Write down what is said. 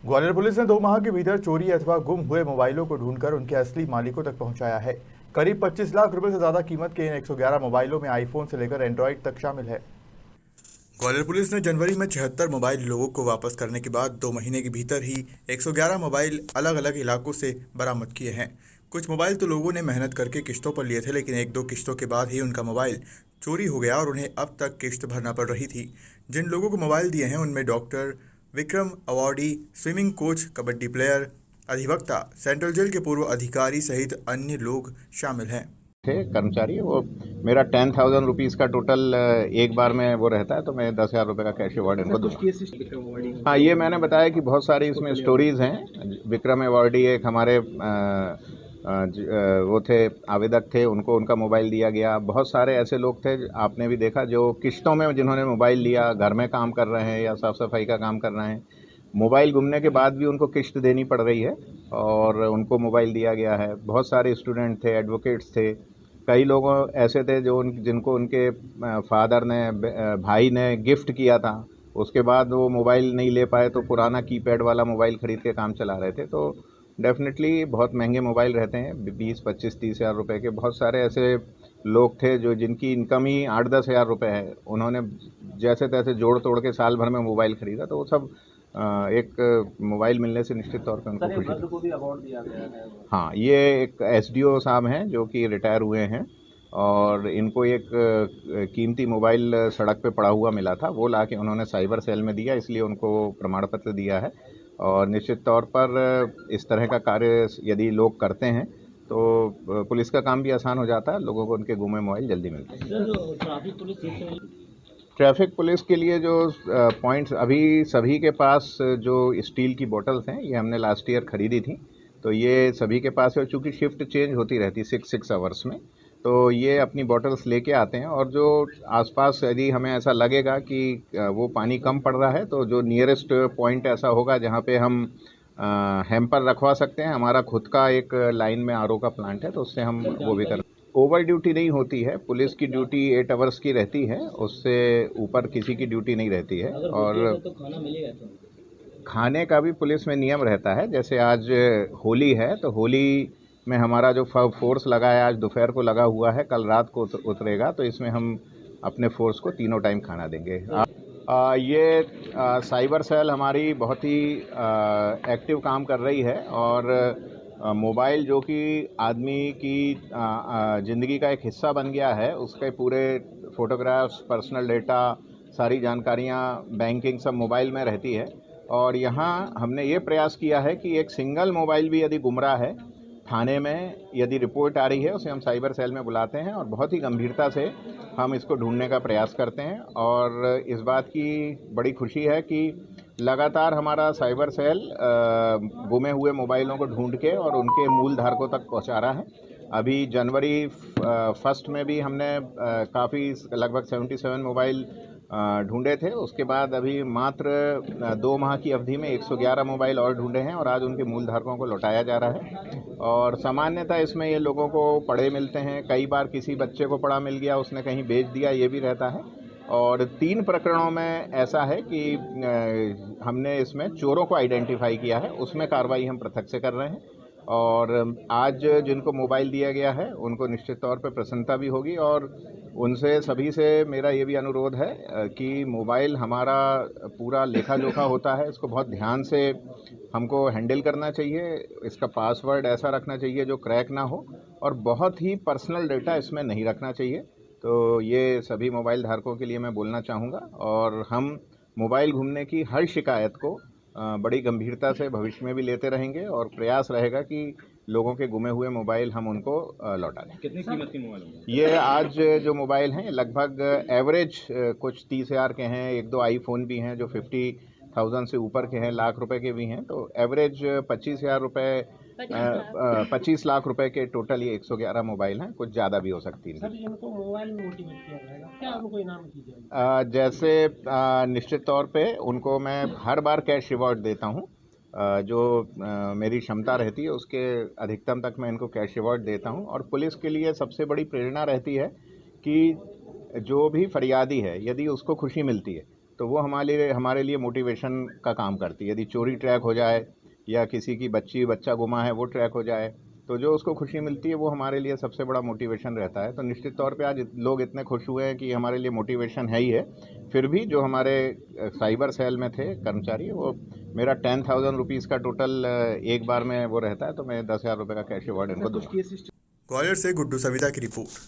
Gwalior police ने 2 माह के भीतर चोरी अथवा गुम हुए मोबाइलों को ढूंढकर उनके असली मालिकों तक पहुंचाया है। करीब 25 लाख रुपए से ज्यादा कीमत के इन 111 मोबाइलों में आईफोन से लेकर एंड्रॉइड तक शामिल है। ग्वालियर पुलिस ने जनवरी में 76 मोबाइल लोगों को वापस करने के बाद 2 महीने के भीतर ही 111 मोबाइल अलग अलग इलाकों से बरामद किए हैं। कुछ मोबाइल तो लोगों ने मेहनत करके किश्तों पर लिए थे, लेकिन 1-2 किश्तों के बाद ही उनका मोबाइल चोरी हो गया और उन्हें अब तक किश्त भरना पड़ रही थी। जिन लोगों को मोबाइल दिए हैं उनमें doctor, Vikram awardee, swimming coach, kabaddi player, अधिवक्ता, सेंट्रल जेल के पूर्व अधिकारी सहित अन्य लोग शामिल हैं। थे कर्मचारी वो मेरा 10,000 रुपीज़ का टोटल एक बार में वो रहता है, तो मैं 10,000 रुपये का कैश अवार्ड इनको दूंगा। हाँ, ये मैंने बताया कि बहुत सारी इसमें स्टोरीज़ हैं। विक्रम अवार्डी एक हमारे वो थे, आवेदक थे, उनको उनका मोबाइल दिया गया। बहुत सारे ऐसे लोग थे, आपने भी देखा, जो किश्तों में जिन्होंने मोबाइल लिया, घर में काम कर रहे हैं या साफ़ सफाई का काम कर रहे हैं, मोबाइल गुमने के बाद भी उनको किश्त देनी पड़ रही है और उनको मोबाइल दिया गया है। बहुत सारे स्टूडेंट थे, एडवोकेट्स थे, कई लोग ऐसे थे जो जिनको उनके फादर ने, भाई ने गिफ्ट किया था, उसके बाद वो मोबाइल नहीं ले पाए तो पुराना कीपैड वाला मोबाइल ख़रीद के काम चला रहे थे। तो डेफिनेटली बहुत महंगे मोबाइल रहते हैं, 20-25-30 हज़ार रुपये के। बहुत सारे ऐसे लोग थे जो जिनकी इनकम ही 8-10 हज़ार रुपये है, उन्होंने जैसे तैसे जोड़ तोड़ के साल भर में मोबाइल ख़रीदा। तो वो सब एक मोबाइल मिलने से निश्चित तौर पे उनको खुशी थी। को भी अवार्ड दिया गया है। हाँ, ये एक एसडीओ साहब हैं जो कि रिटायर हुए हैं और इनको एक कीमती मोबाइल सड़क पे पड़ा हुआ मिला था, वो लाके उन्होंने साइबर सेल में दिया, इसलिए उनको प्रमाण पत्र दिया है। और निश्चित तौर पर इस तरह का कार्य यदि लोग करते हैं तो पुलिस का काम भी आसान हो जाता है, लोगों को उनके गुमे मोबाइल जल्दी मिलते हैं। ट्रैफिक पुलिस के लिए जो पॉइंट्स अभी सभी के पास जो स्टील की बोतल्स हैं, ये हमने लास्ट ईयर ख़रीदी थी, तो ये सभी के पास है। चूँकि शिफ्ट चेंज होती रहती 6 आवर्स में, तो ये अपनी बॉटल्स लेके आते हैं और जो आसपास यदि हमें ऐसा लगेगा कि वो पानी कम पड़ रहा है, तो जो नियरेस्ट पॉइंट ऐसा होगा जहाँ पे हम हैम्पर रखवा सकते हैं, हमारा खुद का एक लाइन में आरओ का प्लांट है, तो उससे हम वो भी कर। ओवर ड्यूटी नहीं होती है, पुलिस की ड्यूटी 8 आवर्स की रहती है, उससे ऊपर किसी की ड्यूटी नहीं रहती है। और तो खाना मिलेगा तो खाने का भी पुलिस में नियम रहता है। जैसे आज होली है, तो होली में हमारा जो फोर्स लगा है, आज दोपहर को लगा हुआ है, कल रात को उतरेगा, तो इसमें हम अपने फोर्स को तीनों टाइम खाना देंगे। ये साइबर सेल हमारी बहुत ही एक्टिव काम कर रही है और मोबाइल जो कि आदमी की ज़िंदगी का एक हिस्सा बन गया है, उसके पूरे फ़ोटोग्राफ्स, पर्सनल डेटा, सारी जानकारियाँ, बैंकिंग सब मोबाइल में रहती है। और यहाँ हमने ये प्रयास किया है कि एक सिंगल मोबाइल भी यदि गुम रहा है, थाने में यदि रिपोर्ट आ रही है, उसे हम साइबर सेल में बुलाते हैं और बहुत ही गंभीरता से हम इसको ढूंढने का प्रयास करते हैं। और इस बात की बड़ी खुशी है कि लगातार हमारा साइबर सेल गुमे हुए मोबाइलों को ढूंढ के और उनके मूल धारकों तक पहुंचा रहा है। अभी जनवरी 1 में भी हमने काफ़ी लगभग 77 मोबाइल ढूंढे थे। उसके बाद अभी मात्र 2 माह की अवधि में 111 मोबाइल और ढूंढे हैं और आज उनके मूल धारकों को लौटाया जा रहा है। और सामान्यतः इसमें ये लोगों को पड़े मिलते हैं, कई बार किसी बच्चे को पड़ा मिल गया, उसने कहीं बेच दिया, ये भी रहता है। और 3 प्रकरणों में ऐसा है कि हमने इसमें चोरों को आइडेंटिफाई किया है, उसमें कार्रवाई हम पृथक से कर रहे हैं। और आज जिनको मोबाइल दिया गया है उनको निश्चित तौर पर प्रसन्नता भी होगी। और उनसे सभी से मेरा ये भी अनुरोध है कि मोबाइल हमारा पूरा लेखा जोखा होता है, इसको बहुत ध्यान से हमको हैंडल करना चाहिए। इसका पासवर्ड ऐसा रखना चाहिए जो क्रैक ना हो और बहुत ही पर्सनल डेटा इसमें नहीं रखना चाहिए। तो ये सभी मोबाइल धारकों के लिए मैं बोलना चाहूँगा और हम मोबाइल घूमने की हर शिकायत को बड़ी गंभीरता से भविष्य में भी लेते रहेंगे और प्रयास रहेगा कि लोगों के गुमे हुए मोबाइल हम उनको लौटा दें। कितनी कीमत के मोबाइल होंगे? ये आज जो मोबाइल हैं लगभग एवरेज कुछ 30 हज़ार के हैं, 1-2 आईफोन भी हैं जो 50,000 से ऊपर के हैं, लाख रुपए के भी हैं। तो एवरेज 25,000 रुपये, 25 लाख रुपए के टोटल ये 111 मोबाइल हैं, कुछ ज़्यादा भी हो सकती सर, है। इनको मोबाइल में मोटिवेट किया जाएगा, क्या उनको इनाम की जाएगी? जैसे निश्चित तौर पे उनको मैं हर बार कैश रिवॉर्ड देता हूँ। जो मेरी क्षमता रहती है उसके अधिकतम तक मैं इनको कैश रिवॉर्ड देता हूँ। और पुलिस के लिए सबसे बड़ी प्रेरणा रहती है कि जो भी फरियादी है, यदि उसको खुशी मिलती है तो वो हमारे लिए मोटिवेशन का काम करती है। यदि चोरी ट्रैक हो जाए या किसी की बच्चा गुमा है वो ट्रैक हो जाए, तो जो उसको खुशी मिलती है वो हमारे लिए सबसे बड़ा मोटिवेशन रहता है। तो निश्चित तौर पे आज लोग इतने खुश हुए हैं कि हमारे लिए मोटिवेशन है ही है। फिर भी जो हमारे साइबर सेल में थे कर्मचारी, वो मेरा 10,000 रुपीज़ का टोटल एक बार में वो रहता है, तो मैं 10,000 रुपये का कैश अवार्ड इनको दूंगा। ग्वालियर से गुड्डू सविता की रिपोर्ट।